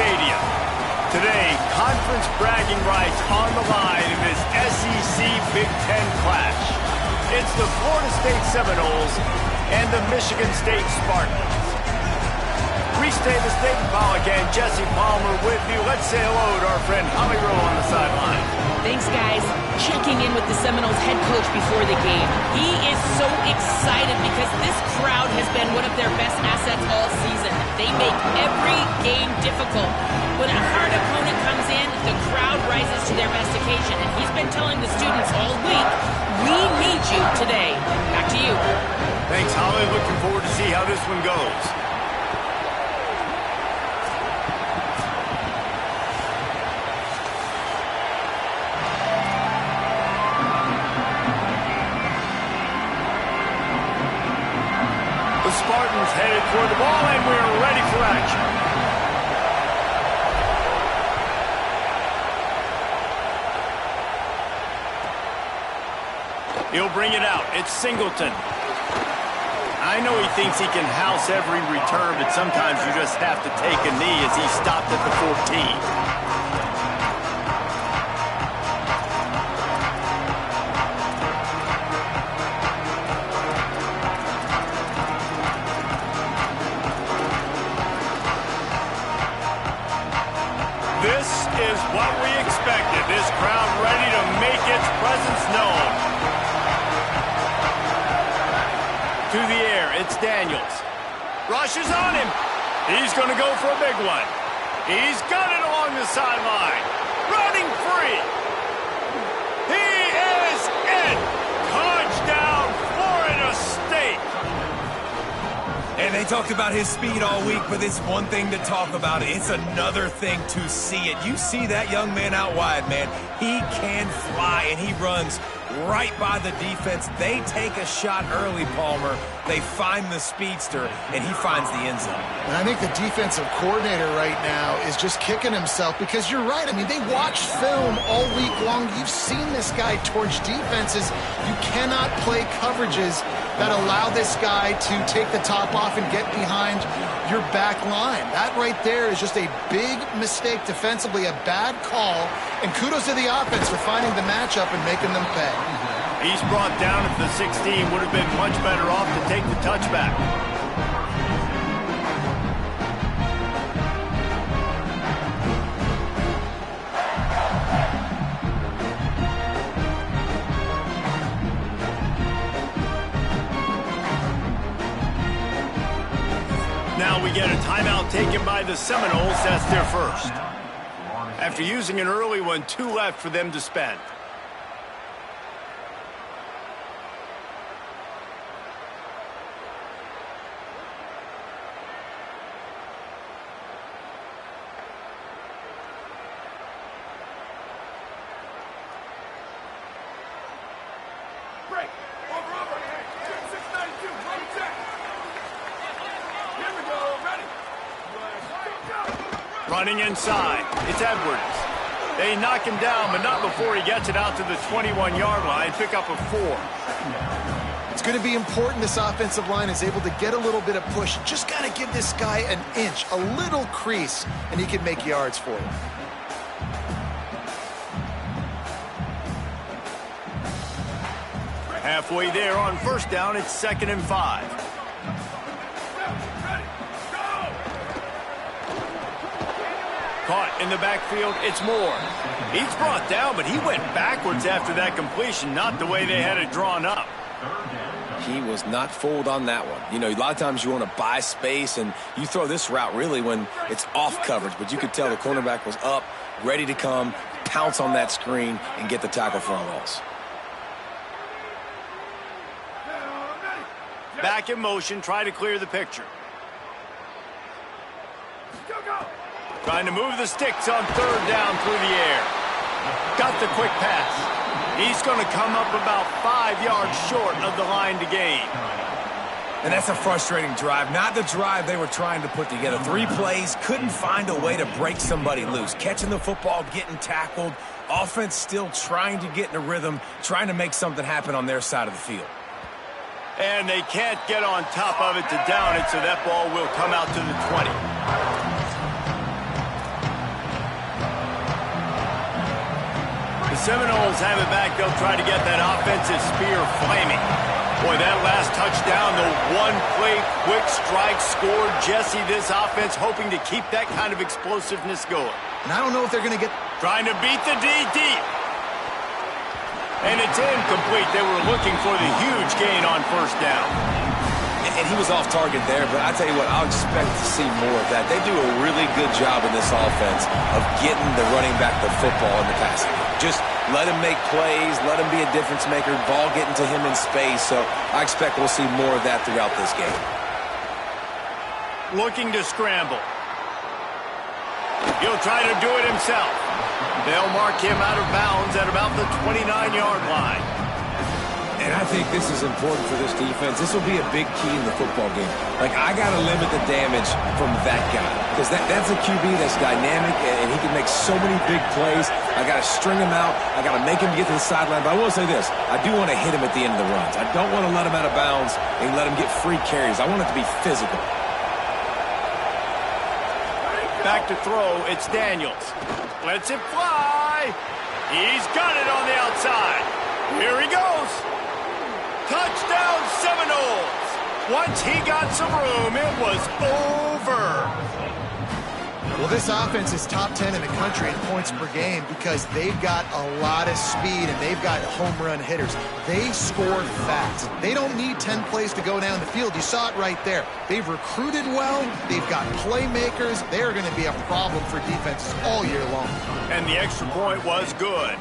Stadium. Today, conference bragging rights on the line in this SEC Big Ten clash. It's the Florida State Seminoles and the Michigan State Spartans. Reese Davis, David Pollack, and Jesse Palmer with you. Let's say hello to our friend Holly Rowe on the sideline. Thanks, guys. Checking in with the Seminoles head coach before the game. He is so excited because this crowd has been one of their best assets all season. They make every game difficult. When a hard opponent comes in, the crowd rises to their best occasion. And he's been telling the students all week, we need you today. Back to you. Thanks, Holly. Looking forward to see how this one goes. The Spartans headed toward the ball, and we're ready for action. He'll bring it out. It's Singleton. I know he thinks he can house every return, but sometimes you just have to take a knee as he stopped at the 14. This is what we expected. This crowd ready to make its presence known. To the air, it's Daniels. Rushes on him. He's going to go for a big one. He's got it along the sideline. Running free. He is in. Touchdown, Florida State. And they talked about his speed all week, but it's one thing to talk about. It's another thing to see it. You see that young man out wide, man. He can fly, and he runs right by the defense. They take a shot early, Palmer. They find the speedster, and he finds the end zone. And I think the defensive coordinator right now is just kicking himself because you're right. I mean, they watched film all week long. You've seen this guy torch defenses. You cannot play coverages that allow this guy to take the top off and get behind your back line. That right there is just a big mistake defensively, a bad call. And kudos to the offense for finding the matchup and making them pay. He's brought down at the 16. Would have been much better off to take the touchback. Now we get a timeout taken by the Seminoles. That's their first. After using an early one, 2 left for them to spend. Running inside, it's Edwards. They knock him down, but not before he gets it out to the 21-yard line. Pick up a 4. It's going to be important this offensive line is able to get a little bit of push. Just got to give this guy an inch, a little crease, and he can make yards for you. Halfway there on first down, it's 2nd and 5. Caught in the backfield, it's Moore. He's brought down, but he went backwards after that completion, not the way they had it drawn up. He was not fooled on that one. You know, a lot of times you want to buy space, and you throw this route really when it's off coverage, but you could tell the cornerback was up, ready to come, pounce on that screen, and get the tackle for a loss. Back in motion, try to clear the picture. Trying to move the sticks on 3rd down through the air. Got the quick pass. He's going to come up about 5 yards short of the line to gain. And that's a frustrating drive. Not the drive they were trying to put together. 3 plays, couldn't find a way to break somebody loose. Catching the football, getting tackled. Offense still trying to get in a rhythm, trying to make something happen on their side of the field. And they can't get on top of it to down it, so that ball will come out to the 20. Seminoles have it back. They'll try to get that offensive spear flaming. Boy, that last touchdown, the one-play quick strike scored. Jesse, this offense hoping to keep that kind of explosiveness going. And I don't know if they're going to get... Trying to beat the D deep. And it's incomplete. They were looking for the huge gain on first down. And he was off target there, but I tell you what, I'll expect to see more of that. They do a really good job in this offense of getting the running back the football in the passing game. Just let him make plays, let him be a difference maker, ball getting to him in space. So I expect we'll see more of that throughout this game. Looking to scramble. He'll try to do it himself. They'll mark him out of bounds at about the 29-yard line. And I think this is important for this defense. This will be a big key in the football game. Like, I got to limit the damage from that guy. Because that's a QB that's dynamic, and he can make so many big plays. I got to string him out. I got to make him get to the sideline. But I will say this. I do want to hit him at the end of the runs. I don't want to let him out of bounds and let him get free carries. I want it to be physical. Back to throw. It's Daniels. Lets it fly. He's got it on the outside. Here he goes. Touchdown Seminoles! Once he got some room, it was over. Well, this offense is top 10 in the country in points per game because they've got a lot of speed and they've got home run hitters. They score fast. They don't need 10 plays to go down the field. You saw it right there. They've recruited well. They've got playmakers. They're going to be a problem for defenses all year long. And the extra point was good.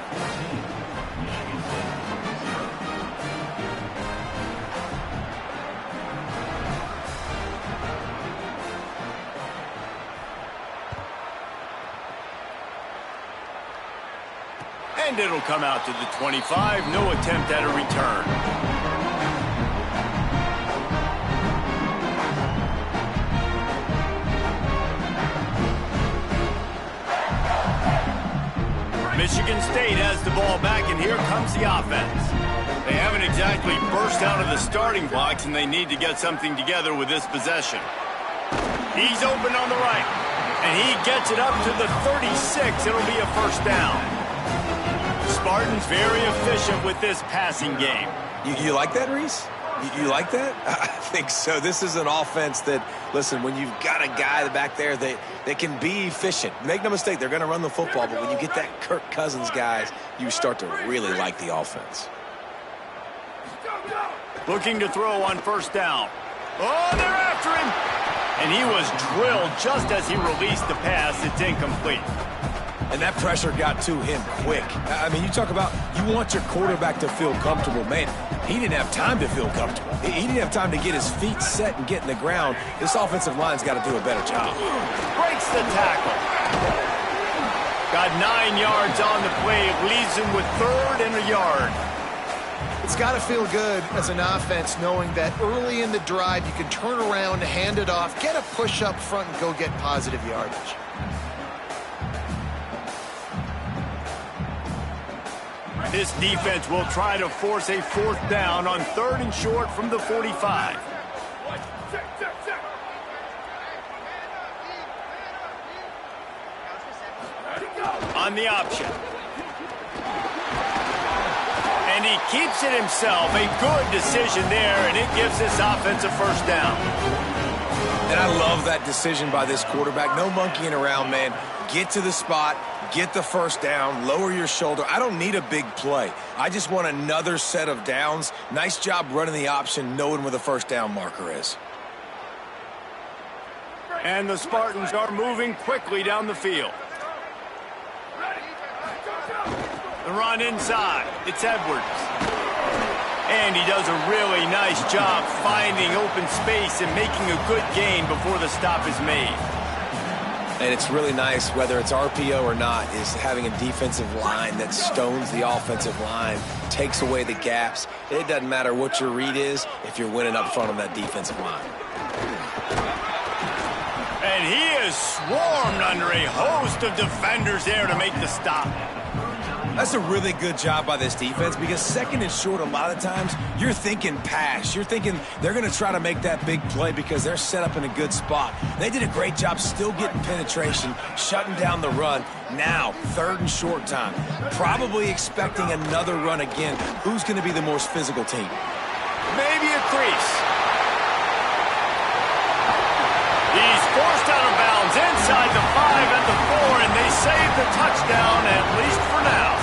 And it'll come out to the 25. No attempt at a return. Michigan State has the ball back, and here comes the offense. They haven't exactly burst out of the starting blocks, and they need to get something together with this possession. He's open on the right, and he gets it up to the 36. It'll be a first down. Spartans very efficient with this passing game. You like that, Reese? You like that? I think so. This is an offense that, listen, when you've got a guy back there that can be efficient, make no mistake, they're going to run the football, but when you get that Kirk Cousins guys, you start to really like the offense. Looking to throw on first down. Oh, they're after him! And he was drilled just as he released the pass. It's incomplete. And that pressure got to him quick. I mean, you talk about you want your quarterback to feel comfortable. Man, he didn't have time to feel comfortable. He didn't have time to get his feet set and get in the ground. This offensive line's got to do a better job. Breaks the tackle. Got 9 yards on the play. It leaves him with 3rd and a yard. It's got to feel good as an offense knowing that early in the drive you can turn around, hand it off, get a push up front, and go get positive yardage. This defense will try to force a 4th down on 3rd and short from the 45. On the option. And he keeps it himself. A good decision there, and it gives this offense a first down. And I love that decision by this quarterback. No monkeying around, man. Get to the spot, get the first down, lower your shoulder. I don't need a big play. I just want another set of downs. Nice job running the option, knowing where the first down marker is. And the Spartans are moving quickly down the field. The run inside. It's Edwards. And he does a really nice job finding open space and making a good gain before the stop is made. And it's really nice, whether it's RPO or not, is having a defensive line that stones the offensive line, takes away the gaps. It doesn't matter what your read is if you're winning up front on that defensive line. And he is swarmed under a host of defenders there to make the stop. That's a really good job by this defense because second and short, a lot of times, you're thinking pass. You're thinking they're going to try to make that big play because they're set up in a good spot. They did a great job still getting penetration, shutting down the run. Now, third and short time. Probably expecting another run again. Who's going to be the most physical team? Maybe a crease. He's forced out of bounds inside the 5 and the 4, and they save the touchdown, at least for now.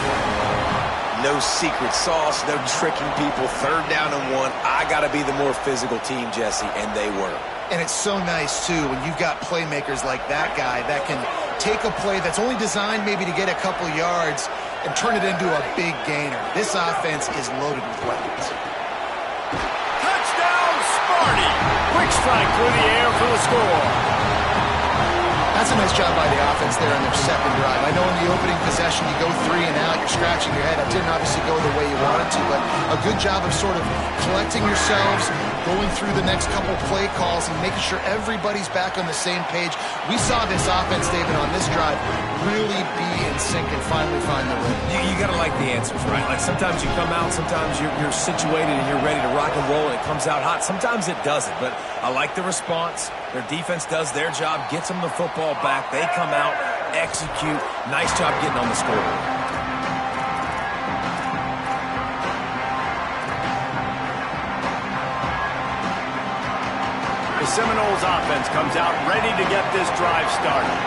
No secret sauce, no tricking people. Third down and 1. I got to be the more physical team, Jesse, and they were. And it's so nice, too, when you've got playmakers like that guy that can take a play that's only designed maybe to get a couple yards and turn it into a big gainer. This offense is loaded with weapons. Touchdown, Sparty! Quick strike through the air for the score. That's a nice job by the offense there on their second drive. I know in the opening possession you go 3 and out, you're scratching your head. It didn't obviously go the way you wanted to, but a good job of sort of collecting yourselves, going through the next couple play calls and making sure everybody's back on the same page. We saw this offense, David, on this drive really be in sync and finally find the rhythm. You got to like the answers, right? Like sometimes you come out, sometimes you're situated and you're ready to rock and roll and it comes out hot. Sometimes it doesn't, but I like the response. Their defense does their job, gets them the football back. They come out, execute. Nice job getting on the scoreboard. The Seminoles offense comes out ready to get this drive started.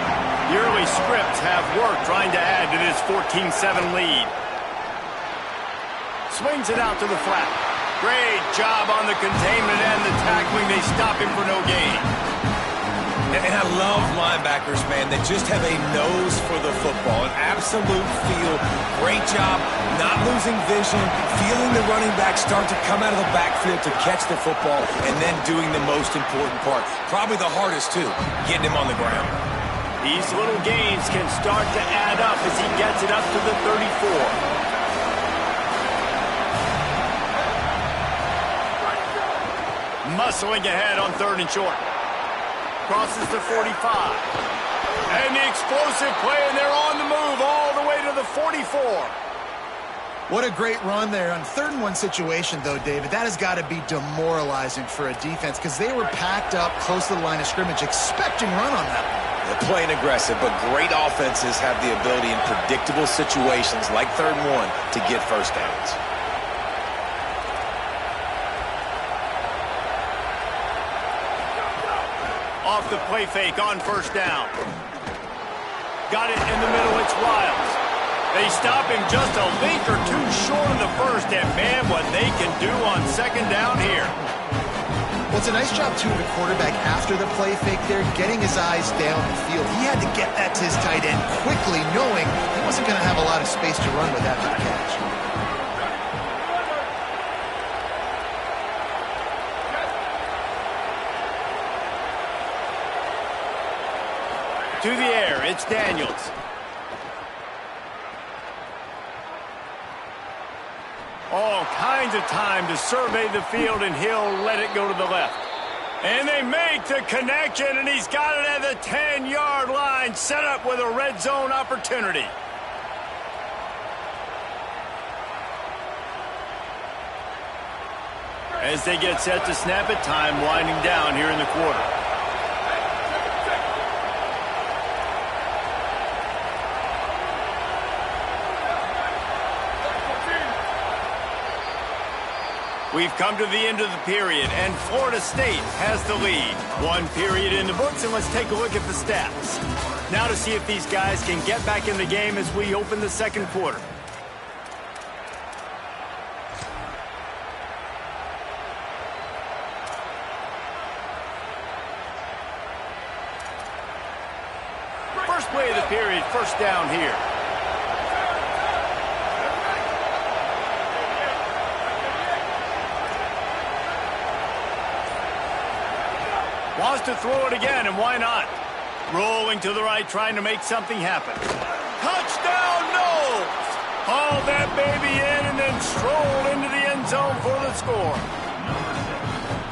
The early scripts have worked trying to add to this 14-7 lead. Swings it out to the flat. Great job on the containment and the tackling. They stop him for no gain. And I love linebackers, man. They just have a nose for the football, an absolute feel. Great job not losing vision, feeling the running back start to come out of the backfield to catch the football, and then doing the most important part. Probably the hardest, too, getting him on the ground. These little gains can start to add up as he gets it up to the 34. Muscling ahead on third and short. Crosses the 45. And the explosive play, and they're on the move all the way to the 44. What a great run there. On 3rd and 1 situation, though, David, that has got to be demoralizing for a defense because they were packed up close to the line of scrimmage, expecting run on that one. They're playing aggressive, but great offenses have the ability in predictable situations like 3rd and 1 to get first downs. Off the play fake on first down. Got it in the middle, it's Wiles. They stop him just a link or two short of the first, and man, what they can do on second down here. Well, it's a nice job, too, of the quarterback after the play fake there, getting his eyes down the field. He had to get that to his tight end quickly, knowing he wasn't going to have a lot of space to run with after the catch. To the air, it's Daniels. All kinds of time to survey the field, and he'll let it go to the left. And they make the connection, and he's got it at the 10-yard line, set up with a red zone opportunity. As they get set to snap it, time winding down here in the quarter. We've come to the end of the period, and Florida State has the lead. 1 period in the books, and let's take a look at the stats. Now to see if these guys can get back in the game as we open the second quarter. First play of the period, first down here. Wants to throw it again, and why not? Rolling to the right, trying to make something happen. Touchdown, Knowles! Hauled that baby in and then strolled into the end zone for the score.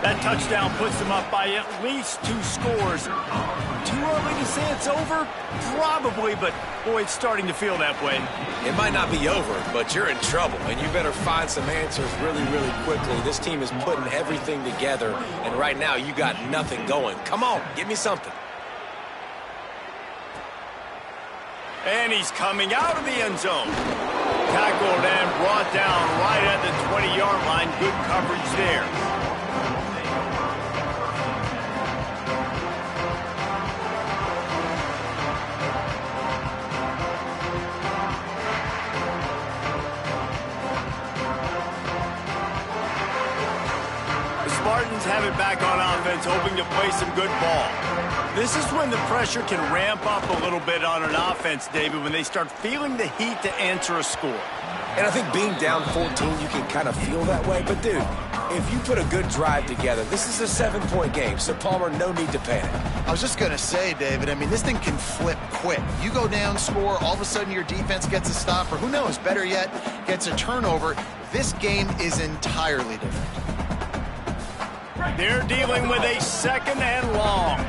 That touchdown puts them up by at least 2 scores. Too early to say it's over? Probably, but boy, it's starting to feel that way. It might not be over, but you're in trouble, and you better find some answers really, really quickly. This team is putting everything together, and right now you got nothing going. Come on, give me something. And he's coming out of the end zone. Tackled and brought down right at the 20-yard line. Good coverage there. Spartans have it back on offense, hoping to play some good ball. This is when the pressure can ramp up a little bit on an offense, David, when they start feeling the heat to answer a score. And I think being down 14, you can kind of feel that way. But, dude, if you put a good drive together, this is a 7-point game, so, Palmer, no need to panic. I was just going to say, David, I mean, this thing can flip quick. You go down, score, all of a sudden your defense gets a stop, or who knows, better yet, gets a turnover. This game is entirely different. They're dealing with a 2nd and long.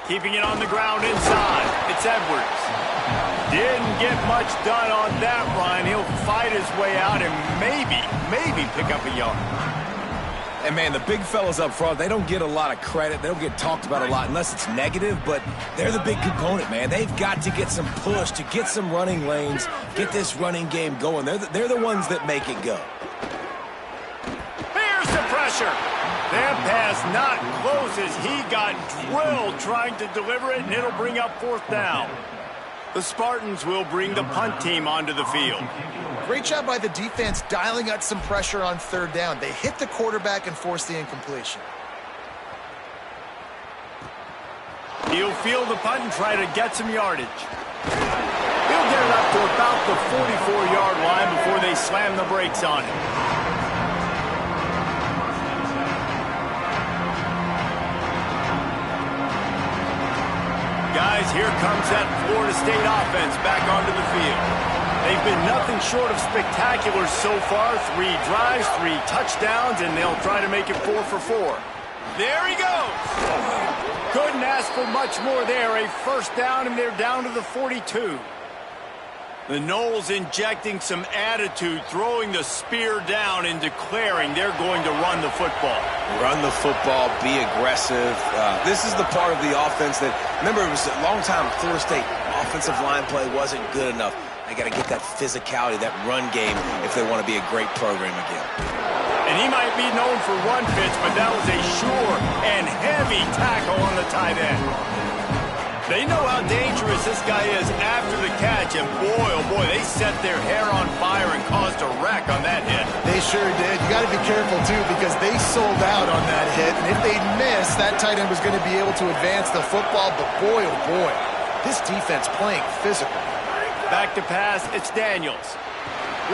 Keeping it on the ground inside. It's Edwards. Didn't get much done on that run. He'll fight his way out and maybe pick up a yard. And, man, the big fellas up front, they don't get a lot of credit. They don't get talked about a lot unless it's negative, but they're the big component, man. They've got to get some push, to get some running lanes, get this running game going. They're the ones that make it go. Here's the pressure. That pass not close as he got drilled trying to deliver it, and it'll bring up 4th down. The Spartans will bring the punt team onto the field. Great job by the defense dialing up some pressure on 3rd down. They hit the quarterback and forced the incompletion. He'll field the punt and try to get some yardage. He'll get it up to about the 44-yard line before they slam the brakes on it. Guys, here comes that Florida State offense back onto the field. They've been nothing short of spectacular so far. 3 drives, 3 touchdowns, and they'll try to make it 4 for 4. There he goes. Couldn't ask for much more there. A 1st down, and they're down to the 42. The Noles injecting some attitude, throwing the spear down and declaring they're going to run the football. Run the football, be aggressive. This is the part of the offense that, remember, it was a long time Florida State offensive line play wasn't good enough. They got to get that physicality, that run game, if they want to be a great program again. And he might be known for run fits, but that was a sure and heavy tackle on the tight end. They know how dangerous this guy is after the catch, and boy, oh boy, they set their hair on fire and caused a wreck on that hit. They sure did. You got to be careful, too, because they sold out on that hit, and if they'd missed, that tight end was going to be able to advance the football, but boy, oh boy, this defense playing physical. Back to pass, it's Daniels.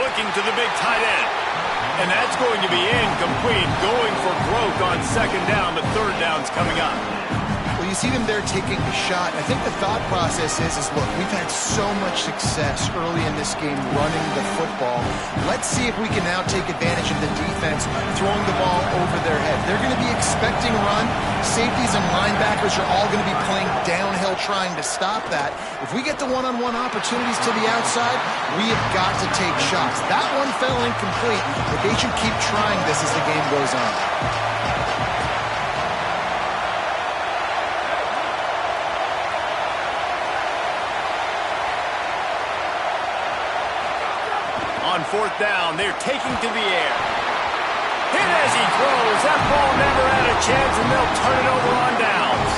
Looking to the big tight end. And that's going to be incomplete, going for broke on 2nd down, but 3rd down's coming up. Well, you see them there taking a shot. I think the thought process is look, we've had so much success early in this game running the football. Let's see if we can now take advantage of the defense throwing the ball over their head. They're going to be expecting a run. Safeties and linebackers are all going to be playing downhill trying to stop that. If we get the one-on-one opportunities to the outside, we have got to take shots. That one fell incomplete, but they should keep trying this as the game goes on. On 4th down, they're taking to the air. Hit as he throws. That ball never had a chance, and they'll turn it over on downs.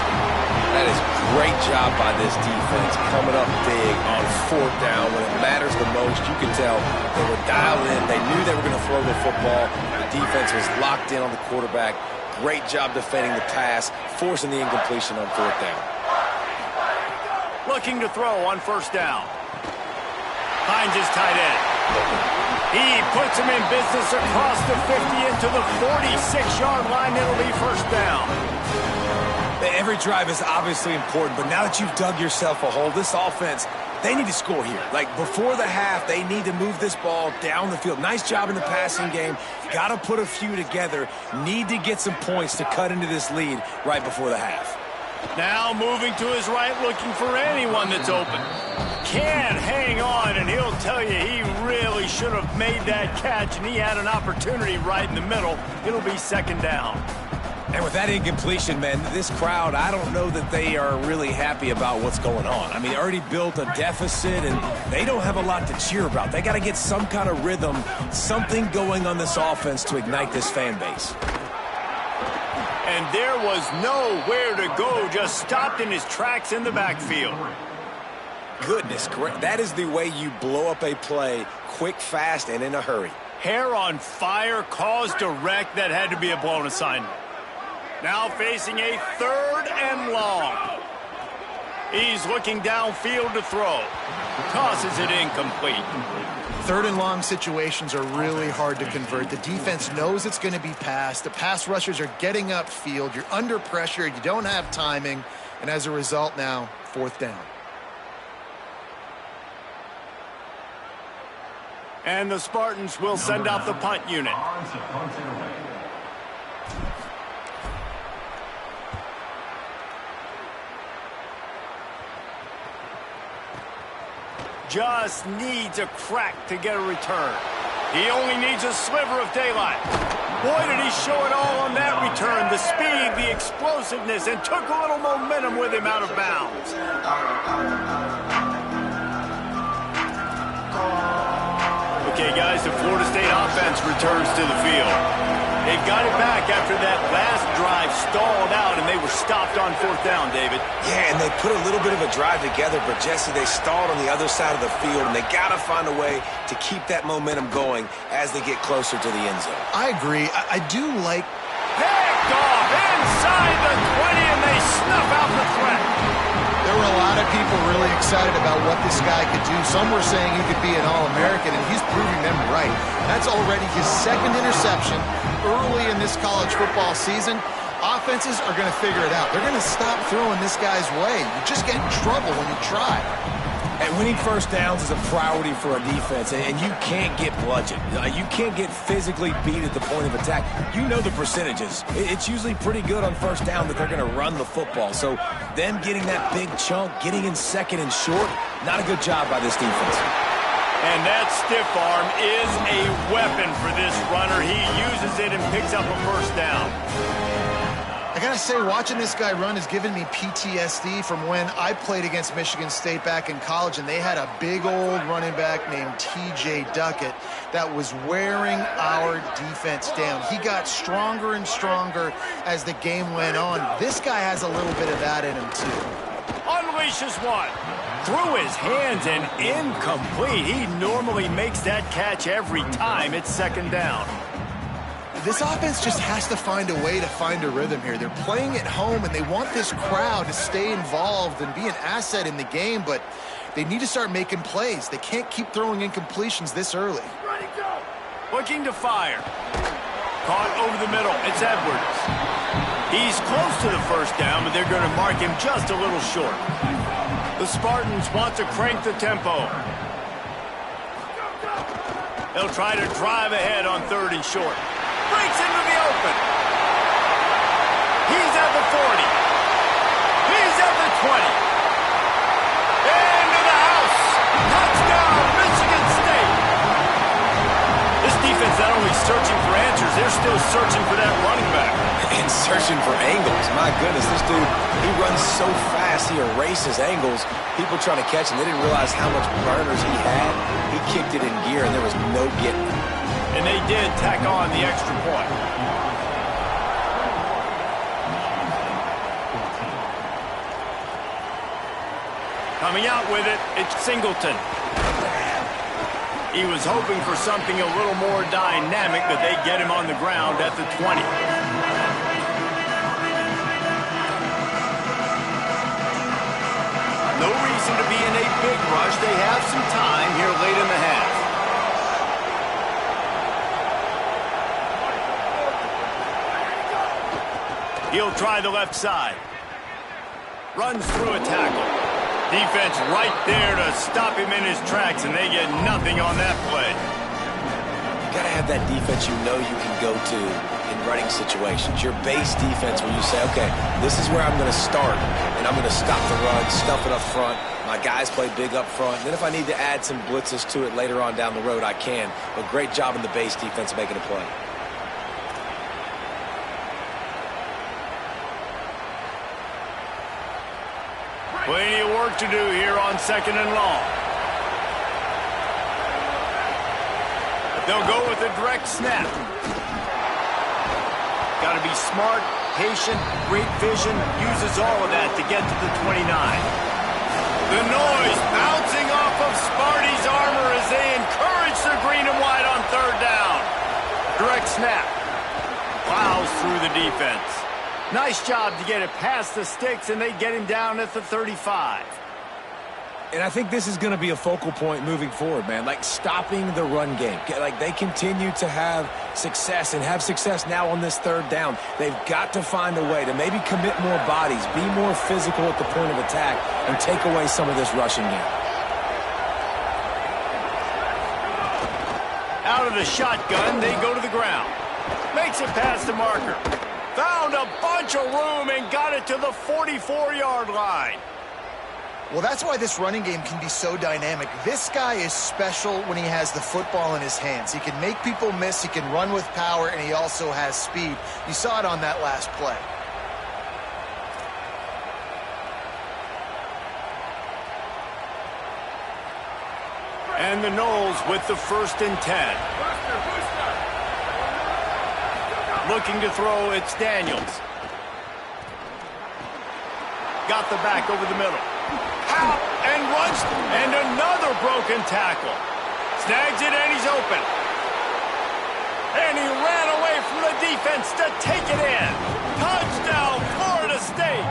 That is great job by this defense, coming up big on 4th down. When it matters the most, you can tell they were dialed in. They knew they were going to throw the football. The defense was locked in on the quarterback. Great job defending the pass, forcing the incompletion on 4th down. Looking to throw on 1st down. Finds his tight end. He puts him in business across the 50 into the 46-yard line. It'll be 1st down. Every drive is obviously important, but now that you've dug yourself a hole, this offense, they need to score here. Like, before the half, they need to move this ball down the field. Nice job in the passing game. Got to put a few together. Need to get some points to cut into this lead right before the half. Now moving to his right, looking for anyone that's open. Can't hang on, and he'll tell you he really should have made that catch, and he had an opportunity right in the middle. It'll be second down. And with that incompletion, man, this crowd, I don't know that they are really happy about what's going on. I mean, they already built a deficit, and they don't have a lot to cheer about. They got to get some kind of rhythm, something going on this offense to ignite this fan base. And there was nowhere to go, just stopped in his tracks in the backfield. Goodness, that is the way you blow up a play, quick, fast, and in a hurry. Hair on fire, cause direct, that had to be a blown assignment. Now facing a 3rd and long. He's looking downfield to throw. Tosses it incomplete. 3rd and long situations are really hard to convert. The defense knows it's going to be passed. The pass rushers are getting upfield. You're under pressure. You don't have timing. And as a result now, 4th down. And the Spartans will send out the punt unit. Just needs a crack to get a return. He only needs a sliver of daylight. Boy, did he show it all on that return. The speed, the explosiveness, and took a little momentum with him out of bounds. Okay, guys, the Florida State offense returns to the field. They've got it back after that last drive stalled out, and they were stopped on 4th down, David. Yeah, and they put a little bit of a drive together, but, Jesse, they stalled on the other side of the field, and they got to find a way to keep that momentum going as they get closer to the end zone. I agree. I do like... Picked off inside the 20, and they snuff out the threat. There were a lot of people really excited about what this guy could do. Some were saying he could be an All-American, and he's proving them right. That's already his 2nd interception early in this college football season. Offenses are going to figure it out. They're going to stop throwing this guy's way. You just get in trouble when you try. And winning 1st downs is a priority for a defense, and you can't get bludgeoned. You can't get physically beat at the point of attack. You know the percentages. It's usually pretty good on 1st down that they're going to run the football. So them getting that big chunk, getting in 2nd and short, not a good job by this defense. And that stiff arm is a weapon for this runner. He uses it and picks up a 1st down. I gotta say, watching this guy run has given me PTSD from when I played against Michigan State back in college, and they had a big old running back named T.J. Duckett that was wearing our defense down. He got stronger and stronger as the game went on. This guy has a little bit of that in him, too. Unleashes one. Through his hands and incomplete. He normally makes that catch every time. It's 2nd down. This offense just has to find a way to find a rhythm here. They're playing at home, and they want this crowd to stay involved and be an asset in the game, but they need to start making plays. They can't keep throwing incompletions this early. Looking to fire. Caught over the middle. It's Edwards. He's close to the 1st down, but they're going to mark him just a little short. The Spartans want to crank the tempo. They'll try to drive ahead on 3rd and short. Breaks into the open. He's at the 40. He's at the 20. Into the house. Touchdown, Michigan State. This defense not only searching for answers, they're still searching for that running back. And searching for angles. My goodness, this dude, he runs so fast, he erases angles. People trying to catch him, they didn't realize how much burners he had. He kicked it in gear, and there was no getting it. And they did tack on the extra point. Coming out with it, it's Singleton. He was hoping for something a little more dynamic, but they get him on the ground at the 20. No reason to be in a big rush. They have some time here late in the half. He'll try the left side. Runs through a tackle. Defense right there to stop him in his tracks, and they get nothing on that play. You got to have that defense you know you can go to in running situations. Your base defense where you say, okay, this is where I'm going to start, and I'm going to stop the run, stuff it up front. My guys play big up front. Then if I need to add some blitzes to it later on down the road, I can. But great job in the base defense making a play. Plenty of work to do here on 2nd and long. They'll go with a direct snap. Got to be smart, patient, great vision, uses all of that to get to the 29. The noise bouncing off of Sparty's armor as they encourage the green and white on 3rd down. Direct snap. Plows through the defense. Nice job to get it past the sticks, and they get him down at the 35. And I think this is going to be a focal point moving forward, man. Like, stopping the run game. Like, they continue to have success and have success now on this 3rd down. They've got to find a way to maybe commit more bodies, be more physical at the point of attack, and take away some of this rushing game. Out of the shotgun, they go to the ground. Makes it past the marker. Found a bunch of room and got it to the 44-yard line. Well, that's why this running game can be so dynamic. This guy is special when he has the football in his hands. He can make people miss, he can run with power, and he also has speed. You saw it on that last play. And the Noles with the 1st and 10. Looking to throw, it's Daniels. Got the back over the middle. Out and runs, and another broken tackle. Snags it, and he's open. And he ran away from the defense to take it in. Touchdown, Florida State.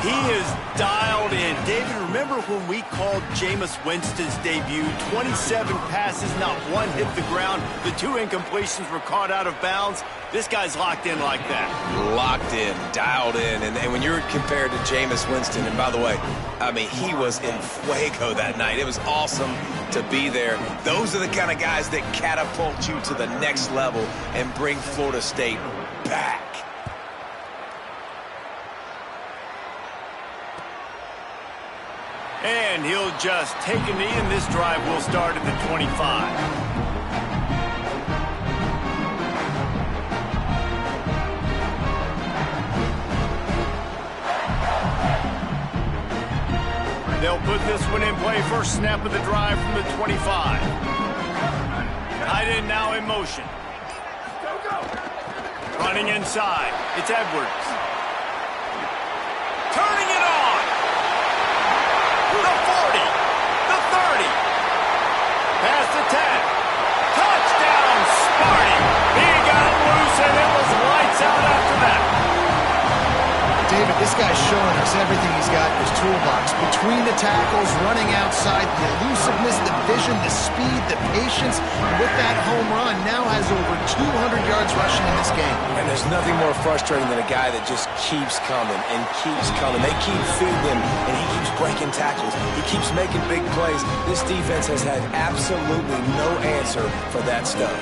He is dialed in. David, remember when we called Jameis Winston's debut? 27 passes, not one hit the ground. The 2 incompletions were caught out of bounds. This guy's locked in like that. Locked in, dialed in. And when you're compared to Jameis Winston, and by the way, I mean, he was in fuego that night. It was awesome to be there. Those are the kind of guys that catapult you to the next level and bring Florida State back. And he'll just take a knee, and this drive will start at the 25. They'll put this one in play. First snap of the drive from the 25. Tight end now in motion. Running inside. It's Edwards. Turning it on. The 40. The 30. Past the 10. Touchdown, Sparty. He got loose, and it was lights out after that. David, this guy's showing us everything he's got in his toolbox. Between the tackles, running outside, the elusiveness, the vision, the speed, the patience. And with that home run, now has over 200 yards rushing in this game. And there's nothing more frustrating than a guy that just keeps coming and keeps coming. They keep feeding him, and he keeps breaking tackles. He keeps making big plays. This defense has had absolutely no answer for that stuff.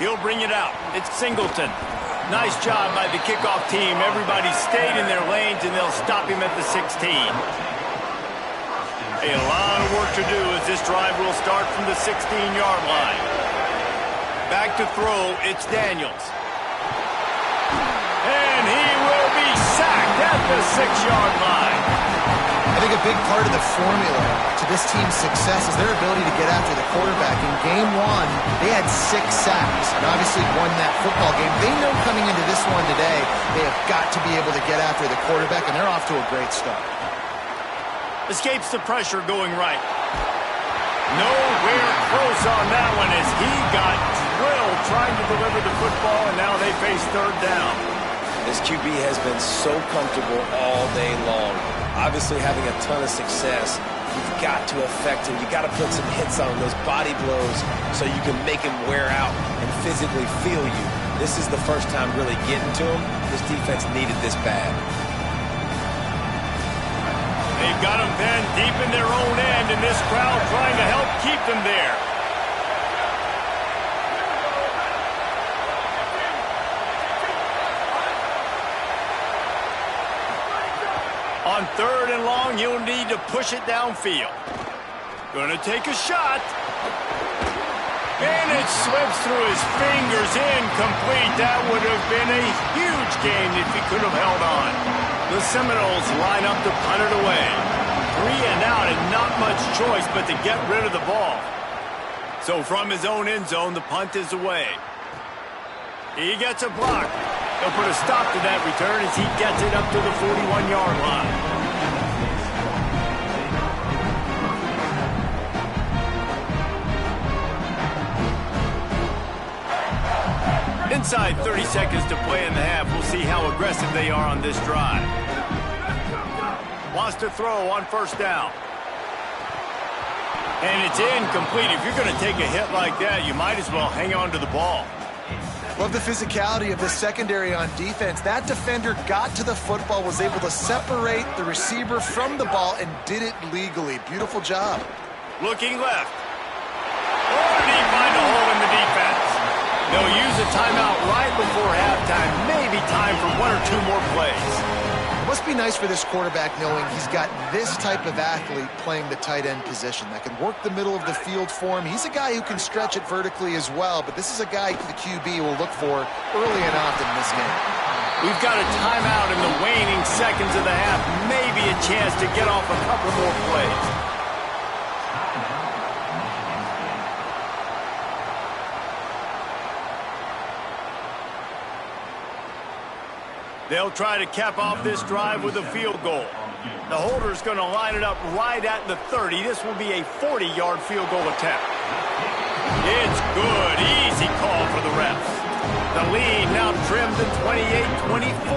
He'll bring it out. It's Singleton. Nice job by the kickoff team. Everybody stayed in their lanes, and they'll stop him at the 16. A lot of work to do as this drive will start from the 16-yard line. Back to throw, it's Daniels. And he will be sacked at the 6-yard line. I think a big part of the formula to this team's success is their ability to get after the quarterback. In game 1, they had 6 sacks and obviously won that football game. They know coming into this one today, they have got to be able to get after the quarterback, and they're off to a great start. Escapes the pressure going right. Nowhere close on that one as he got drilled trying to deliver the football, and now they face 3rd down. This QB has been so comfortable all day long. Obviously having a ton of success. You've got to affect him. You've got to put some hits on those body blows so you can make him wear out and physically feel you. This is the first time really getting to him. This defense needed this bad. They've got them then deep in their own end, and this crowd trying to help keep them there. On 3rd and long, you'll need to push it downfield. Gonna take a shot. And it slips through his fingers, incomplete. That would have been a huge gain if he could have held on. The Seminoles line up to punt it away. 3 and out and not much choice but to get rid of the ball. So from his own end zone, the punt is away. He gets a block. They'll put a stop to that return as he gets it up to the 41-yard line. Inside 30 seconds to play in the half. We'll see how aggressive they are on this drive. Wants to throw on 1st down. And it's incomplete. If you're going to take a hit like that, you might as well hang on to the ball. Love the physicality of the secondary on defense. That defender got to the football, was able to separate the receiver from the ball, and did it legally. Beautiful job. Looking left. Oh, did he find a hole in the defense? They'll use a timeout right before halftime. Maybe time for 1 or 2 more plays. It must be nice for this quarterback knowing he's got this type of athlete playing the tight end position that can work the middle of the field for him. He's a guy who can stretch it vertically as well, but this is a guy the QB will look for early and often in this game. We've got a timeout in the waning seconds of the half. Maybe a chance to get off a couple more plays. They'll try to cap off this drive with a field goal. The holder's going to line it up right at the 30. This will be a 40-yard field goal attempt. It's good. Easy call for the refs. The lead now trimmed to 28-24.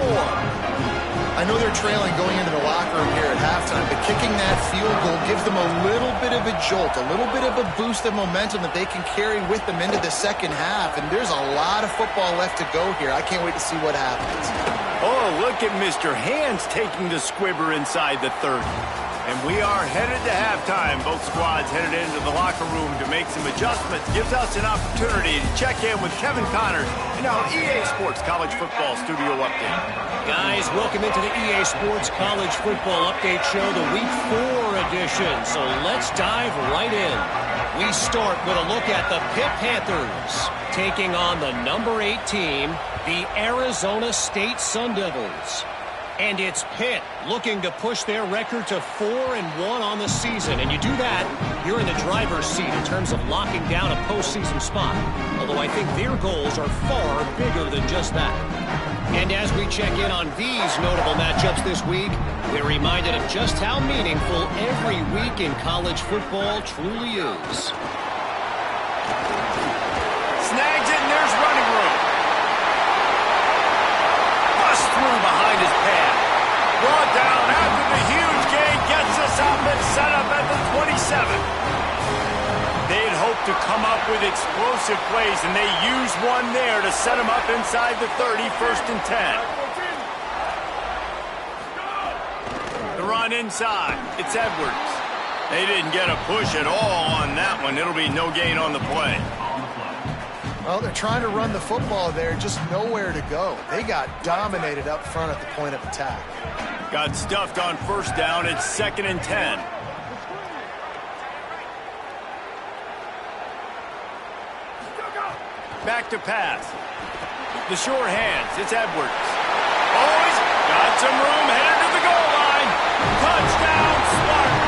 I know they're trailing going into the locker room here at halftime, but kicking that field goal gives them a little bit of a jolt, a little bit of a boost of momentum that they can carry with them into the second half. And there's a lot of football left to go here. I can't wait to see what happens. Oh, look at Mr. Hands taking the squibber inside the 30. And we are headed to halftime. Both squads headed into the locker room to make some adjustments. Gives us an opportunity to check in with Kevin Connors in our EA Sports College Football Studio Update. Guys, welcome into the EA Sports College Football Update Show, the Week 4 edition. So let's dive right in. We start with a look at the Pitt Panthers taking on the number 8 team, the Arizona State Sun Devils. And it's Pitt looking to push their record to 4-1 on the season. And you do that, you're in the driver's seat in terms of locking down a postseason spot. Although I think their goals are far bigger than just that. And as we check in on these notable matchups this week, we're reminded of just how meaningful every week in college football truly is. Snags it, and there's running room. Bust through behind his pad. Brought down after the huge gain, gets us up and set up at the 27. They had hoped to come up with explosive plays, and they used one there to set them up inside the 30, 1st and 10. The run inside. It's Edwards. They didn't get a push at all on that one. It'll be no gain on the play. Well, they're trying to run the football there, just nowhere to go. They got dominated up front at the point of attack. Got stuffed on 1st down. It's 2nd and 10. Back to pass. The short hands. It's Edwards. Oh, he's got some room. Headed to the goal line. Touchdown, Spartan.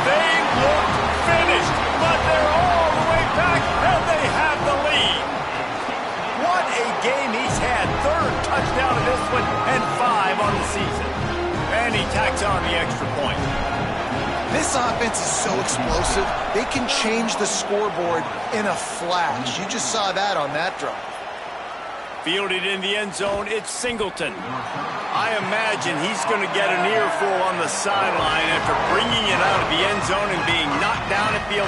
They look finished, but they're all the way back, and they have the lead. What a game he's had. 3rd touchdown of this one, and 5 on the season. And he tacks on the extra point. This offense is so explosive, they can change the scoreboard in a flash. You just saw that on that drive. Fielded in the end zone, it's Singleton. I imagine he's going to get an earful on the sideline after bringing it out of the end zone and being knocked down at the 11.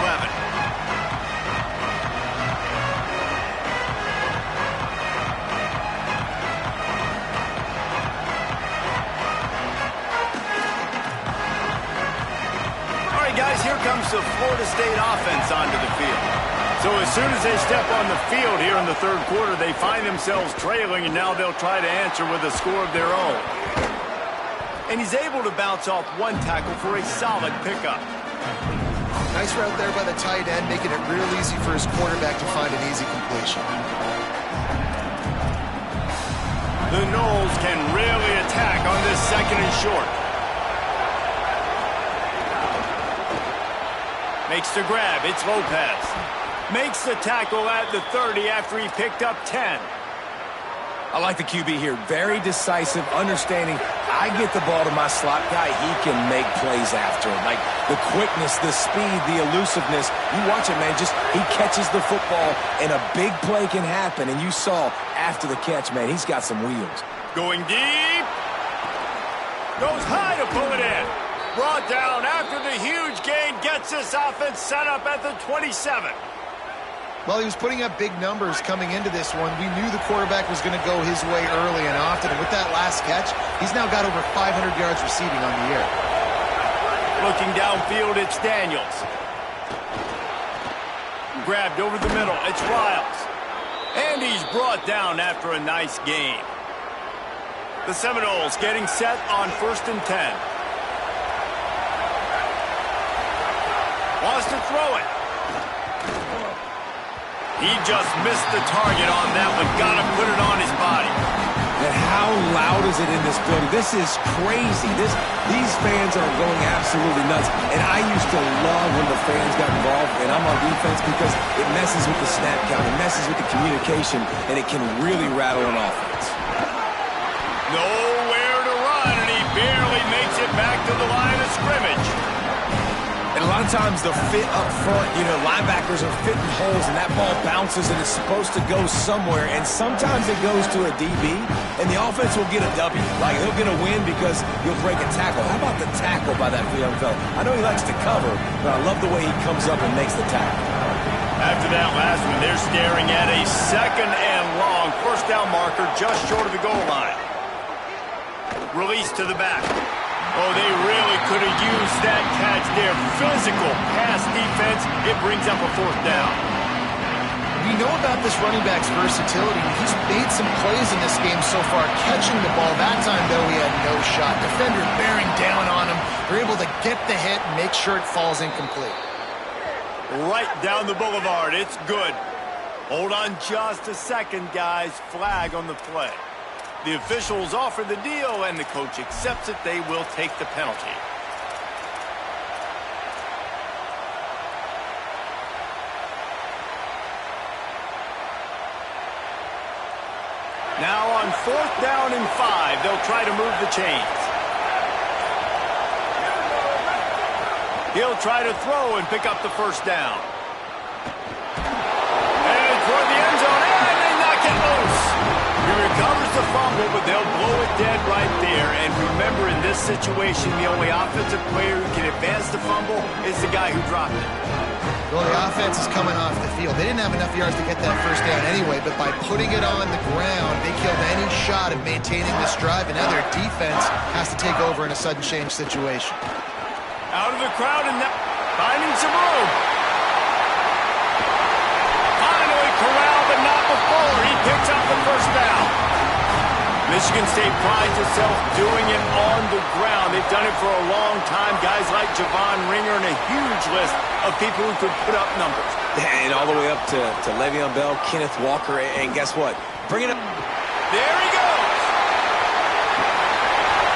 All right, guys, here comes the Florida State offense onto the field. So as soon as they step on the field here in the third quarter, they find themselves trailing, and now they'll try to answer with a score of their own. And he's able to bounce off one tackle for a solid pickup. Nice route there by the tight end, making it real easy for his quarterback to find an easy completion. The Noles can really attack on this second and short. Makes the grab. It's Lopez. Makes the tackle at the 30 after he picked up 10. I like the QB here. Very decisive, understanding. I get the ball to my slot guy, he can make plays after it. Like the quickness, the speed, the elusiveness. You watch it, man. Just he catches the football, and a big play can happen. And you saw after the catch, man, he's got some wheels. Going deep. Goes high to pull it in. Brought down after the huge gain. Gets this offense set up at the 27. Well, he was putting up big numbers coming into this one. We knew the quarterback was going to go his way early and often. And with that last catch, he's now got over 500 yards receiving on the year. Looking downfield, it's Daniels. Grabbed over the middle, it's Riles. And he's brought down after a nice gain. The Seminoles getting set on 1st and 10. Wants to throw it. He just missed the target on that one. Got to put it on his body. And how loud is it in this building? This is crazy. These fans are going absolutely nuts. And I used to love when the fans got involved, and I'm on defense, because it messes with the snap count. It messes with the communication, and it can really rattle an offense. Nowhere to run, and he barely makes it back to the line of scrimmage. And a lot of times the fit up front, linebackers are fitting holes, and that ball bounces, and it's supposed to go somewhere. And sometimes it goes to a DB, and the offense will get a W. Like, he'll get a win because he'll break a tackle. How about the tackle by that young fella? I know he likes to cover, but I love the way he comes up and makes the tackle. After that last one, they're staring at a 2nd and long. First down marker just short of the goal line. Release to the back. Oh, they really could have used that catch there. Physical pass defense. It brings up a 4th down. We know about this running back's versatility. He's made some plays in this game so far, catching the ball. That time, though, he had no shot. Defender bearing down on him. They're able to get the hit and make sure it falls incomplete. Right down the boulevard. It's good. Hold on just a second, guys. Flag on the play. The officials offer the deal, and the coach accepts it. They will take the penalty. Now on 4th down and 5, they'll try to move the chains. He'll try to throw and pick up the 1st down. And toward the end zone, and they knock it loose. He recovers the fumble, but they'll blow it dead right there. And remember, in this situation, the only offensive player who can advance the fumble is the guy who dropped it. Well, the offense is coming off the field. They didn't have enough yards to get that 1st down anyway, but by putting it on the ground, they killed any shot of maintaining this drive, and now their defense has to take over in a sudden change situation. Out of the crowd and finding some room. Finally corralled, but not before. He picks up the 1st down. Michigan State prides itself doing it on the ground. They've done it for a long time. Guys like Javon Ringer and a huge list of people who could put up numbers. And all the way up to Le'Veon Bell, Kenneth Walker, and guess what? Bring it up. There he goes.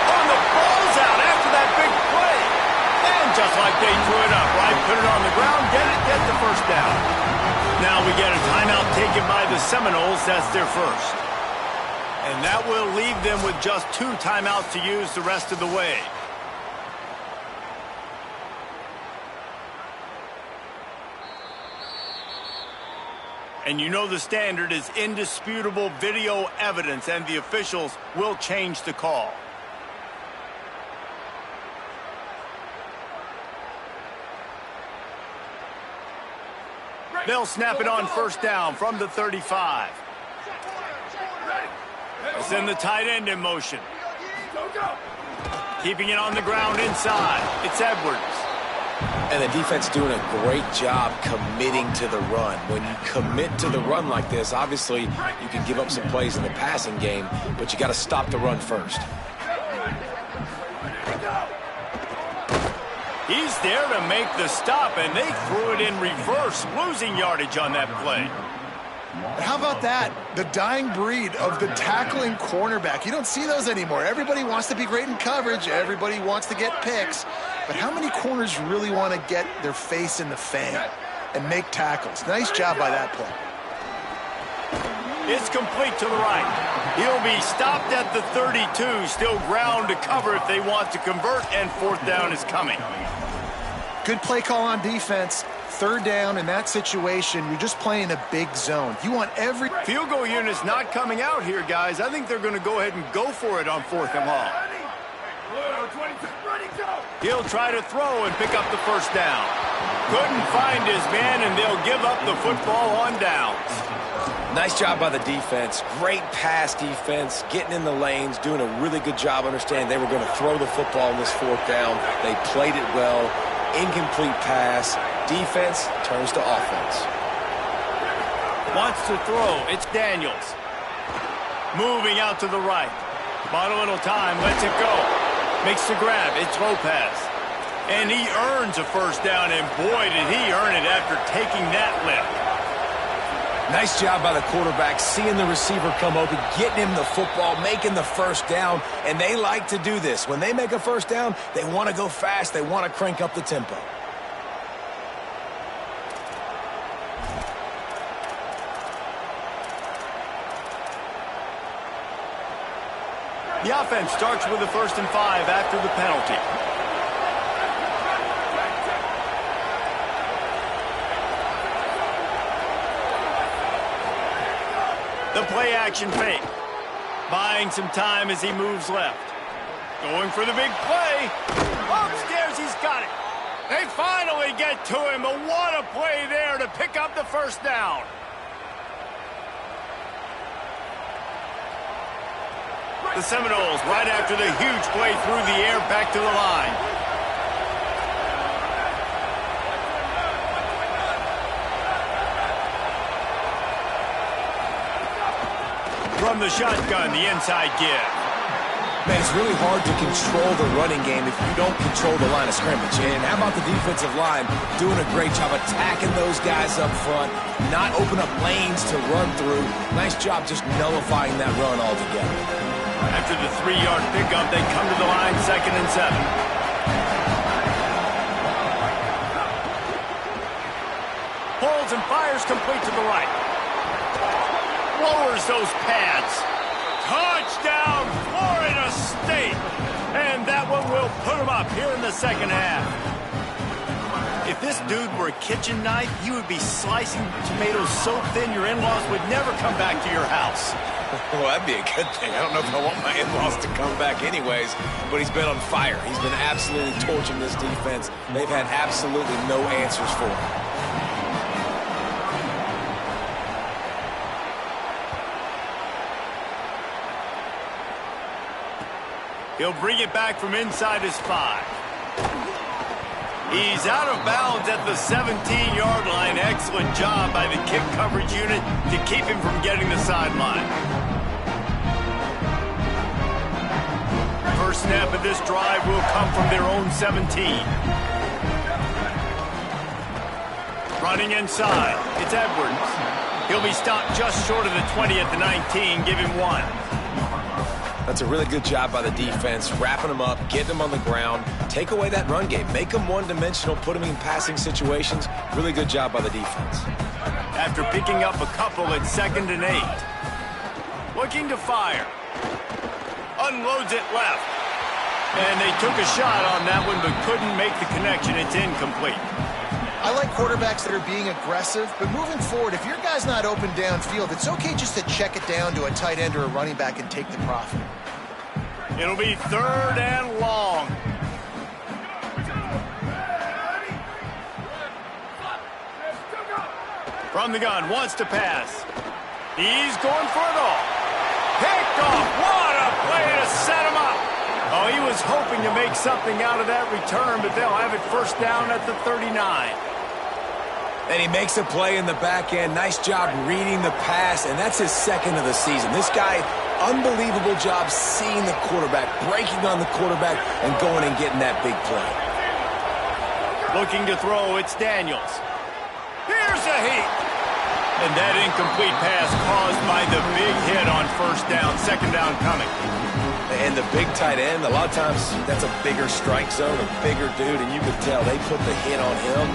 Oh, and the ball's out after that big play. And just like they threw it up, right? Put it on the ground, get the 1st down. Now we get a timeout taken by the Seminoles. That's their first. And that will leave them with just 2 timeouts to use the rest of the way. And you know the standard is indisputable video evidence, and the officials will change the call. They'll snap it on first down from the 35. They send the tight end in motion. Keeping it on the ground inside. It's Edwards. And the defense doing a great job committing to the run. When you commit to the run like this, obviously you can give up some plays in the passing game, but you got to stop the run first. He's there to make the stop, and they threw it in reverse, losing yardage on that play. How about that? The dying breed of the tackling cornerback. You don't see those anymore. Everybody wants to be great in coverage. Everybody wants to get picks. But how many corners really want to get their face in the fan and make tackles? Nice job by that play. It's complete to the right. He'll be stopped at the 32. Still ground to cover if they want to convert, and fourth down is coming. Good play call on defense. Third down in that situation, you're just playing a big zone. You want every... Field goal unit's not coming out here, guys. I think they're going to go ahead and go for it on fourth and long. He'll try to throw and pick up the first down. Couldn't find his man, and they'll give up the football on downs. Nice job by the defense. Great pass defense, getting in the lanes, doing a really good job understanding they were going to throw the football in this fourth down. They played it well. Incomplete pass. Defense turns to offense. Wants to throw. It's Daniels. Moving out to the right. Bought a little time. Lets it go. Makes the grab. It's Lopez. And he earns a first down, and boy, did he earn it after taking that lift. Nice job by the quarterback, seeing the receiver come open, getting him the football, making the first down, and they like to do this. When they make a first down, they want to go fast. They want to crank up the tempo. The offense starts with a 1st and 5 after the penalty. The play-action fake. Buying some time as he moves left. Going for the big play. Upstairs, he's got it. They finally get to him, but what a play there to pick up the first down. The Seminoles, right after the huge play through the air, back to the line. From the shotgun, the inside give. Man, it's really hard to control the running game if you don't control the line of scrimmage. And how about the defensive line doing a great job attacking those guys up front, not open up lanes to run through. Nice job just nullifying that run altogether. After the 3-yard pickup, they come to the line, 2nd and 7. Pulls and fires complete to the right. Lowers those pads. Touchdown, Florida State. And that one will put them up here in the second half. If this dude were a kitchen knife, you would be slicing tomatoes so thin your in-laws would never come back to your house. Well, that'd be a good thing. I don't know if I want my in-laws to come back anyways, but he's been on fire. He's been absolutely torching this defense. They've had absolutely no answers for him. He'll bring it back from inside his 5. He's out of bounds at the 17-yard line. Excellent job by the kick coverage unit to keep him from getting the sideline. First snap of this drive will come from their own 17. Running inside, it's Edwards. He'll be stopped just short of the 20 at the 19. Give him 1. That's a really good job by the defense, wrapping them up, getting them on the ground, take away that run game, make them one-dimensional, put them in passing situations. Really good job by the defense. After picking up a couple at 2nd and 8. Looking to fire. Unloads it left. And they took a shot on that one but couldn't make the connection. It's incomplete. I like quarterbacks that are being aggressive, but moving forward, if your guy's not open downfield, it's okay just to check it down to a tight end or a running back and take the profit. It'll be 3rd and long. From the gun, wants to pass. He's going for it all. Picked off. What a play to set him up. Oh, he was hoping to make something out of that return, but they'll have it first down at the 39. And he makes a play in the back end. Nice job reading the pass, and that's his 2nd of the season. This guy, unbelievable job seeing the quarterback, breaking on the quarterback, and going and getting that big play. Looking to throw, it's Daniels. Here's a heat. And that incomplete pass caused by the big hit on first down, 2nd down coming. And the big tight end, a lot of times that's a bigger strike zone, a bigger dude, and you could tell they put the hit on him,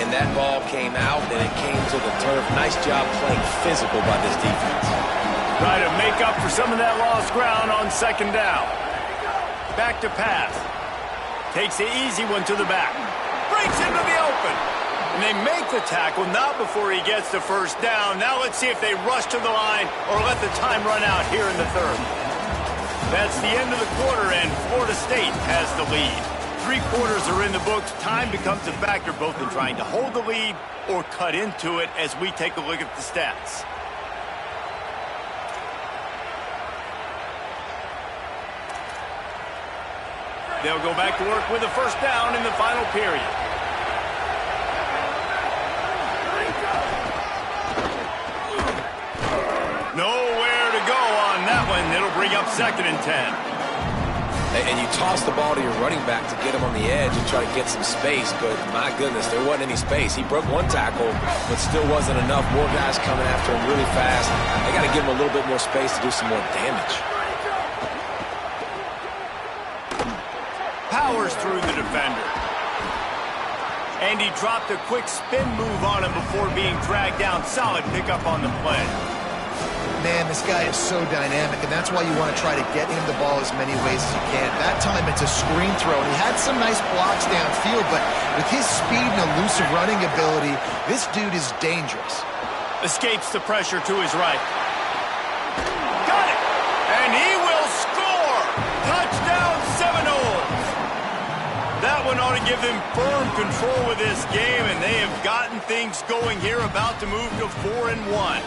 and that ball came out, and it came to the turf. Nice job playing physical by this defense. Try to make up for some of that lost ground on 2nd down. Back to pass. Takes the easy one to the back. Breaks into the open. And they make the tackle, not before he gets the first down. Now let's see if they rush to the line or let the time run out here in the 3rd. That's the end of the quarter, and Florida State has the lead. 3 quarters are in the books. Time becomes a factor both in trying to hold the lead or cut into it as we take a look at the stats. They'll go back to work with a first down in the final period. Nowhere to go on that one. It'll bring up 2nd and 10. And you toss the ball to your running back to get him on the edge and try to get some space, but my goodness, there wasn't any space. He broke 1 tackle, but still wasn't enough. More guys coming after him really fast. They got to give him a little bit more space to do some more damage. Powers through the defender. And he dropped a quick spin move on him before being dragged down. Solid pickup on the play. Man, this guy is so dynamic, and that's why you want to try to get him the ball as many ways as you can. That time, it's a screen throw, and he had some nice blocks downfield, but with his speed and elusive running ability, this dude is dangerous. Escapes the pressure to his right. Got it! And he will score! Touchdown, Seminoles! That one ought to give them firm control of this game, and they have gotten things going here, about to move to 4-1.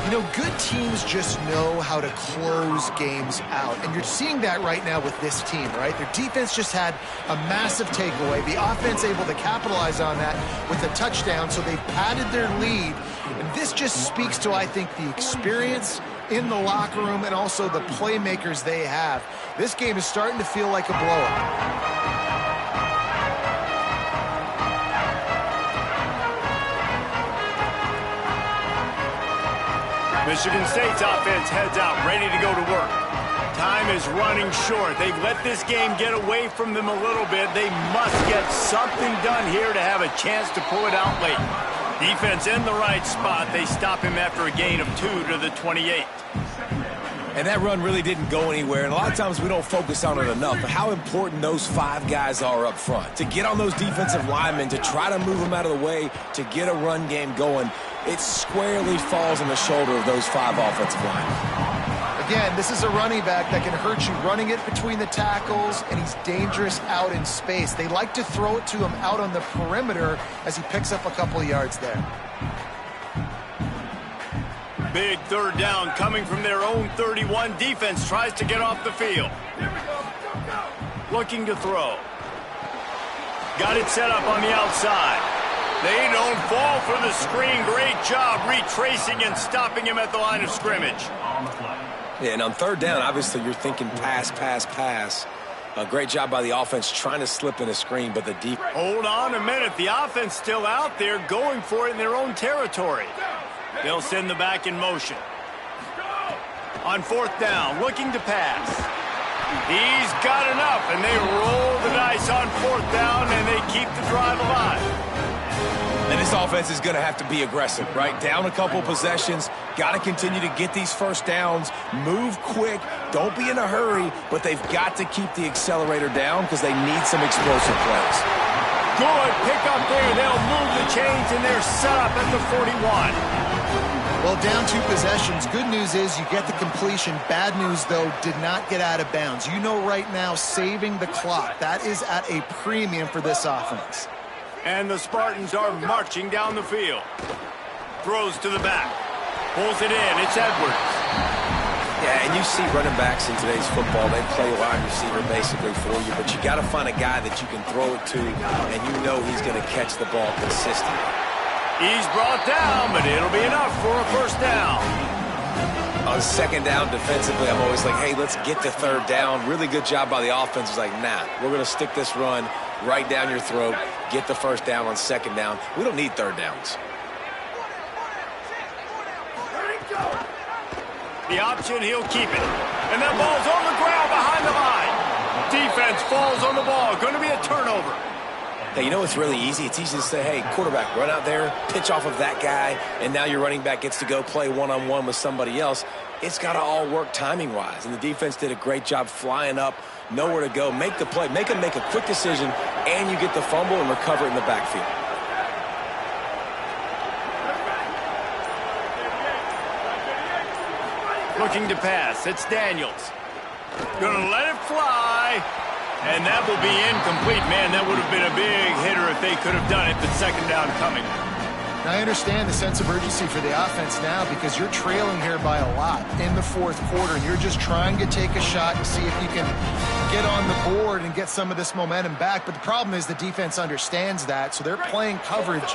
You know, good teams just know how to close games out, and you're seeing that right now with this team, right? Their defense just had a massive takeaway. The offense able to capitalize on that with a touchdown, so they've padded their lead, and this just speaks to, I think, the experience in the locker room and also the playmakers they have. This game is starting to feel like a blowout. Michigan State's offense heads out, ready to go to work. Time is running short. They've let this game get away from them a little bit. They must get something done here to have a chance to pull it out late. Defense in the right spot. They stop him after a gain of 2 to the 28. And that run really didn't go anywhere, and a lot of times we don't focus on it enough, but how important those 5 guys are up front. To get on those defensive linemen, to try to move them out of the way, to get a run game going, it squarely falls on the shoulder of those 5 offensive linemen. Again, this is a running back that can hurt you running it between the tackles, and he's dangerous out in space. They like to throw it to him out on the perimeter as he picks up a couple of yards there. Big 3rd down coming from their own 31. Defense tries to get off the field. Looking to throw. Got it set up on the outside. They don't fall for the screen. Great job retracing and stopping him at the line of scrimmage. Yeah, and on 3rd down, obviously you're thinking pass, pass, pass. A great job by the offense trying to slip in a screen, but the defense... Hold on a minute. The offense still out there going for it in their own territory. They'll send the back in motion. On 4th down, looking to pass. He's got enough, and they roll the dice on 4th down, and they keep the drive alive. And this offense is going to have to be aggressive, right? Down a couple possessions, got to continue to get these first downs, move quick, don't be in a hurry, but they've got to keep the accelerator down because they need some explosive plays. Good pick up there. They'll move the chains, and they're set up at the 41. Well, down 2 possessions. Good news is you get the completion. Bad news, though, did not get out of bounds. You know right now, saving the clock. That is at a premium for this offense. And the Spartans are marching down the field. Throws to the back. Pulls it in. It's Edwards. Yeah, and you see running backs in today's football, they play wide receiver basically for you, but you got to find a guy that you can throw it to, and you know he's going to catch the ball consistently. He's brought down, but it'll be enough for a first down. On second down defensively, I'm always like, hey, let's get to third down. Really good job by the offense. It's like, nah, we're going to stick this run right down your throat, get the first down on second down. We don't need third downs. The option, he'll keep it. And that ball's on the ground behind the line. Defense falls on the ball. Going to be a turnover. Hey, you know what's really easy? It's easy to say, hey, quarterback, run out there, pitch off of that guy, and now your running back gets to go play one-on-one with somebody else. It's got to all work timing-wise, and the defense did a great job flying up, nowhere to go, make the play, make a quick decision, and you get the fumble and recover it in the backfield. Looking to pass. It's Daniels. Gonna let it fly. And that will be incomplete. Man, that would have been a big hitter if they could have done it, but second down coming. Now, I understand the sense of urgency for the offense now because you're trailing here by a lot in the fourth quarter, and you're just trying to take a shot to see if you can get on the board and get some of this momentum back. But the problem is the defense understands that, so they're playing coverage,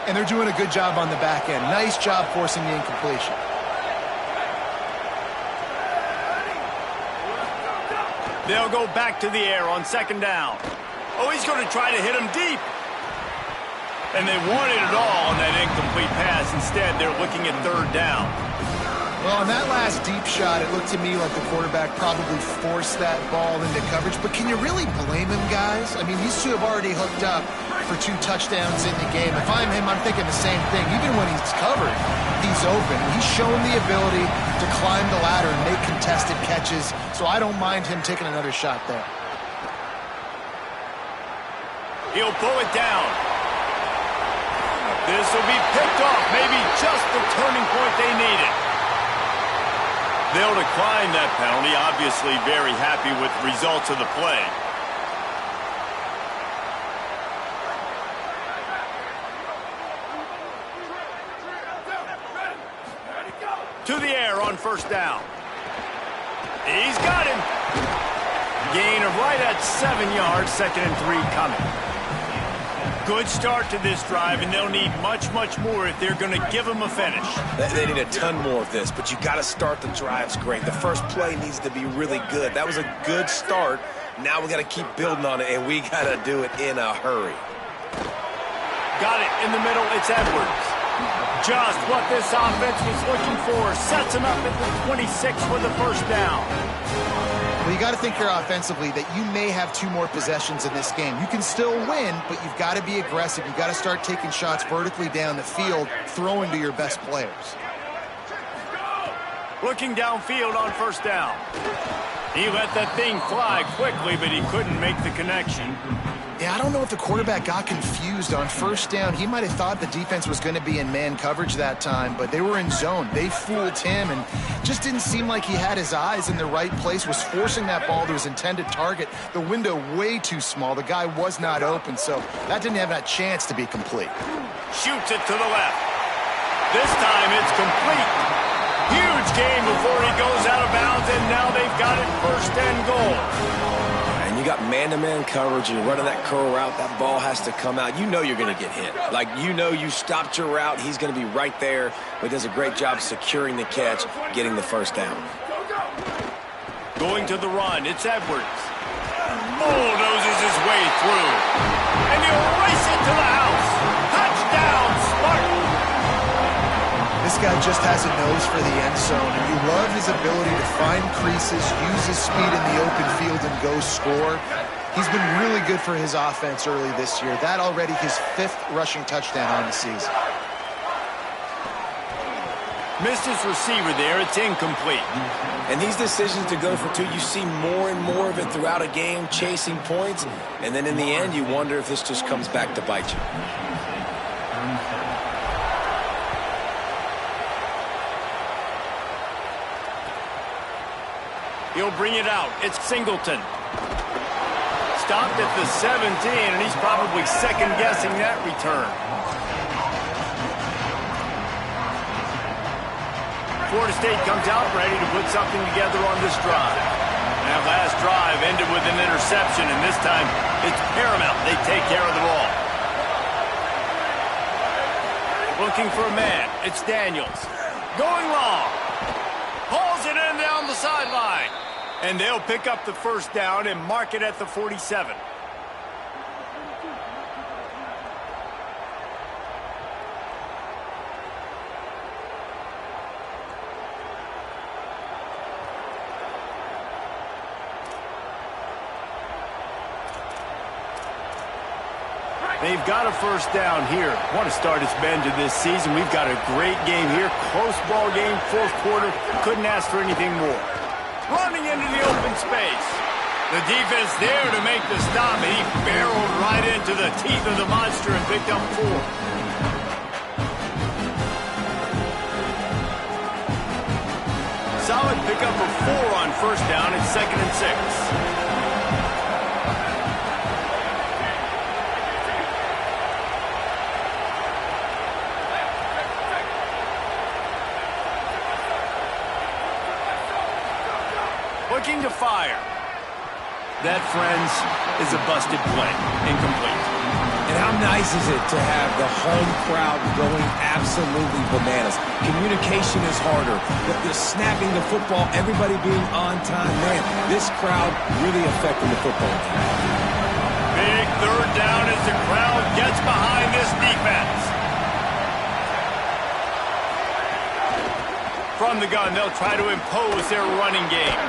and they're doing a good job on the back end. Nice job forcing the incompletion. They'll go back to the air on second down. Oh, he's going to try to hit him deep. And they wanted it all on that incomplete pass. Instead, they're looking at third down. Well, on that last deep shot, it looked to me like the quarterback probably forced that ball into coverage. But can you really blame him, guys? I mean, these two have already hooked up for 2 touchdowns in the game. If I'm him, I'm thinking the same thing. Even when he's covered, he's open. He's shown the ability to climb the ladder and make contested catches, so I don't mind him taking another shot there. He'll pull it down. This will be picked off, maybe just the turning point they needed. They'll decline that penalty, obviously very happy with the results of the play. To the air on first down. He's got him. Gain of right at 7 yards, 2nd and 3 coming. Good start to this drive, and they'll need much, much more if they're going to give them a finish. They need a ton more of this, but you got to start the drives great. The first play needs to be really good. That was a good start. Now we got to keep building on it, and we got to do it in a hurry. Got it in the middle. It's Edwards. Just what this offense was looking for. Sets him up at the 26 for the first down. Well, you got to think here offensively that you may have 2 more possessions in this game. You can still win, but you've got to be aggressive. You've got to start taking shots vertically down the field, throwing to your best players. Looking downfield on first down. He let that thing fly quickly, but he couldn't make the connection. Yeah, I don't know if the quarterback got confused on first down. He might have thought the defense was going to be in man coverage that time, but they were in zone. They fooled him and just didn't seem like he had his eyes in the right place, was forcing that ball to his intended target. The window way too small. The guy was not open, so that didn't have that chance to be complete. Shoots it to the left. This time it's complete. Huge gain before he goes out of bounds, and now they've got it 1st and goal. And you got man-to-man coverage, you're running that curl route, that ball has to come out. You know you're going to get hit. Like, you know you stopped your route, he's going to be right there, but does a great job securing the catch, getting the first down. Going to the run, it's Edwards. Bulldozes his way through. And he'll race it to the house. Touchdown, Spartan! This guy just has a nose for the end zone, and you love his ability to find creases, use his speed in the open field, and go score. He's been really good for his offense early this year. That already his 5th rushing touchdown on the season. Missed his receiver there. It's incomplete. And these decisions to go for 2, you see more and more of it throughout a game, chasing points. And then in the end, you wonder if this just comes back to bite you. He'll bring it out. It's Singleton. Stopped at the 17, and he's probably second-guessing that return. Florida State comes out ready to put something together on this drive. That last drive ended with an interception, and this time it's paramount they take care of the ball. Looking for a man. It's Daniels. Going long. Hauls it in down the sideline. And they'll pick up the first down and mark it at the 47. They've got a first down here. Want to start its bend to this season. We've got a great game here. Close ball game, fourth quarter. Couldn't ask for anything more. Running into the open space. The defense there to make the stop, and he barreled right into the teeth of the monster and picked up 4. Solid pickup of 4 on first down. It's 2nd and 6. Looking to fire. That, friends, is a busted play. Incomplete. And how nice is it to have the home crowd going absolutely bananas? Communication is harder. The snapping the football, everybody being on time. Man, this crowd really affecting the football game. Big third down as the crowd gets behind this defense. From the gun, they'll try to impose their running game.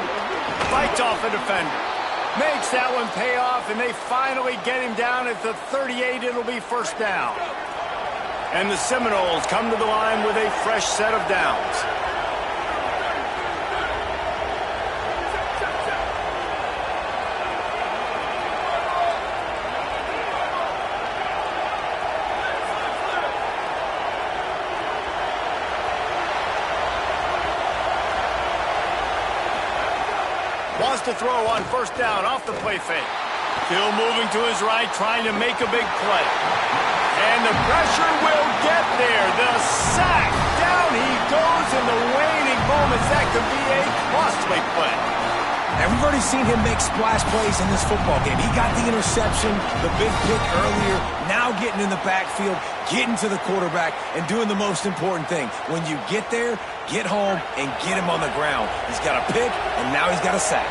Fights off a defender. Makes that one pay off, and they finally get him down at the 38. It'll be first down. And the Seminoles come to the line with a fresh set of downs. Wants to throw on first down off the play fake. Still moving to his right, trying to make a big play. And the pressure will get there. The sack. Down he goes in the waning moments. That could be a costly play. And we've already seen him make splash plays in this football game. He got the interception, the big pick earlier, now getting in the backfield, getting to the quarterback, and doing the most important thing. When you get there, get home and get him on the ground. He's got a pick, and now he's got a sack.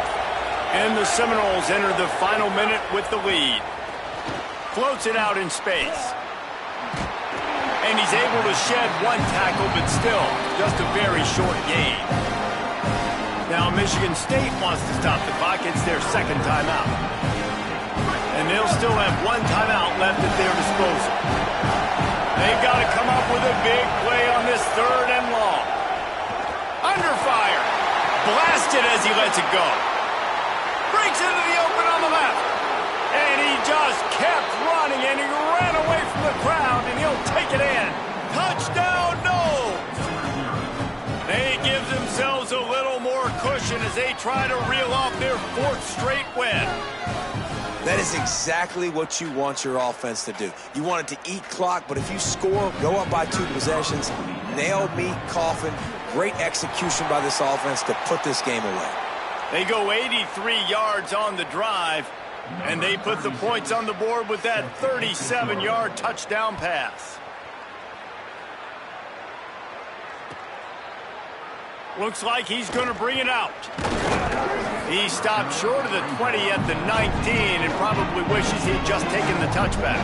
And the Seminoles enter the final minute with the lead. Floats it out in space. And he's able to shed one tackle, but still, just a very short gain. Now Michigan State wants to stop the clock. It's their second timeout. And they'll still have one timeout left at their disposal. They've got to come up with a big play on this third and long. Under fire. Blasted as he lets it go. Breaks into the open on the left. And he just kept running, and he ran away from the crowd, and he'll take it in. Touchdown, Noles! They give themselves a little more cushion as they try to reel off their 4th straight win. That is exactly what you want your offense to do. You want it to eat clock, but if you score, go up by 2 possessions, nail, meet, coffin, great execution by this offense to put this game away. They go 83 yards on the drive, and they put the points on the board with that 37-yard touchdown pass. Looks like he's going to bring it out. He stopped short of the 20 at the 19 and probably wishes he'd just taken the touchback.